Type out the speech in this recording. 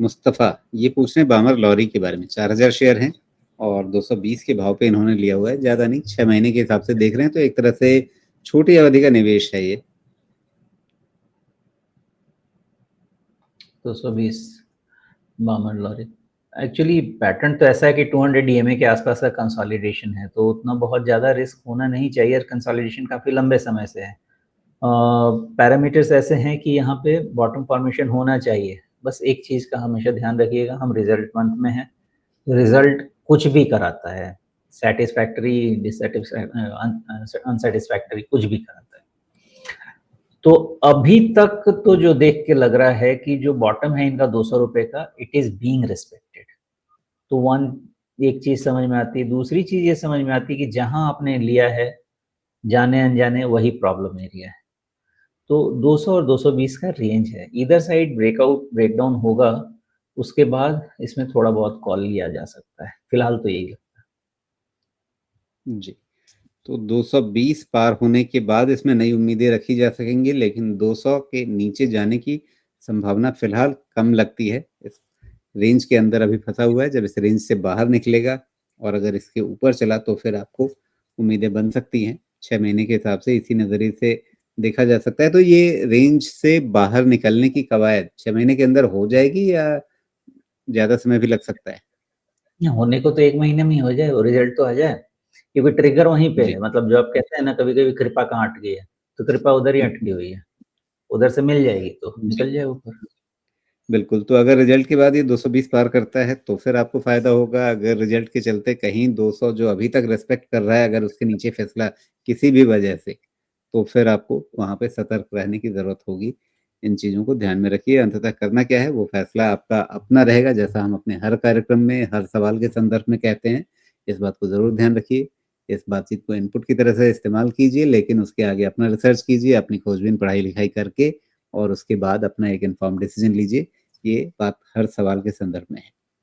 मुस्तफ़ा ये पूछ रहे हैं बामर लॉरी के बारे में। 4000 शेयर हैं और 220 के भाव पे इन्होंने लिया हुआ है, ज़्यादा नहीं, 6 महीने के हिसाब से देख रहे हैं, तो एक तरह से छोटी अवधि का निवेश है ये। 220 बामर लॉरी। एक्चुअली पैटर्न तो ऐसा है कि 200 ईएमए के आसपास का कंसोलिडेशन है, तो उतना बहुत ज़्यादा रिस्क होना नहीं चाहिए। कंसोलिडेशन काफ़ी लंबे समय से है। पैरामीटर्स ऐसे हैं कि यहाँ पे बॉटम फॉर्मेशन होना चाहिए। बस एक चीज़ का हमेशा ध्यान रखिएगा, हम रिजल्ट मंथ में हैं, रिजल्ट कुछ भी कराता है, सैटिस्फैक्टरी, अनसैटिस्फैक्टरी, कुछ भी कराता है। तो अभी तक तो जो देख के लग रहा है कि जो बॉटम है इनका 200 रुपए का, इट इज बीइंग रिस्पेक्टेड। तो एक चीज समझ में आती है। दूसरी चीज ये समझ में आती है कि जहां आपने लिया है, जाने अनजाने वही प्रॉब्लम एरिया है। तो 200 और 220 का रेंज है, इधर साइड ब्रेकआउट ब्रेकडाउन होगा, उसके बाद इसमें थोड़ा बहुत कॉल लिया जा सकता है। फिलहाल तो यही लगता है जी। तो 220 पार होने के बाद इसमें नई उम्मीदें रखी जा सकेंगी, लेकिन 200 के नीचे जाने की संभावना फिलहाल कम लगती है। इस रेंज के अंदर अभी फंसा हुआ है, जब इस रेंज से बाहर निकलेगा और अगर इसके ऊपर चला तो फिर आपको उम्मीदें बन सकती हैं। 6 महीने के हिसाब से इसी नज़रिए से देखा जा सकता है। तो ये रेंज से बाहर निकलने की कवायद 6 महीने के अंदर हो जाएगी या ज़्यादा समय भी लग सकता है? है। होने को तो 1 महीने में ही हो जाए, और रिजल्ट तो आ जाए, क्योंकि ट्रिगर वहीं पे जी। है। मतलब जो आप कहते हैं ना, कभी-कभी कृपा कहाँ अटकी है, तो कृपा उधर ही अटकी हुई है। उधर से मिल जाएगी तो जी। निकल जाए ऊपर। बिल्कुल, तो अगर रिजल्ट के बाद ये 220 पार करता है तो फिर आपको फ़ायदा होगा। अगर रिजल्ट के चलते कहीं 200 जो अभी तक रिस्पेक्ट कर रहा है, अगर उसके नीचे फैसला किसी भी वजह से, तो फिर आपको वहाँ पे सतर्क रहने की ज़रूरत होगी। इन चीज़ों को ध्यान में रखिए। अंततः करना क्या है, वो फैसला आपका अपना रहेगा, जैसा हम अपने हर कार्यक्रम में, हर सवाल के संदर्भ में कहते हैं। इस बात को ज़रूर ध्यान रखिए। इस बातचीत को इनपुट की तरह से इस्तेमाल कीजिए, लेकिन उसके आगे अपना रिसर्च कीजिए, अपनी खोजबीन पढ़ाई-लिखाई करके, और उसके बाद अपना एक इन्फॉर्म्ड डिसीज़न लीजिए। ये बात हर सवाल के संदर्भ में है।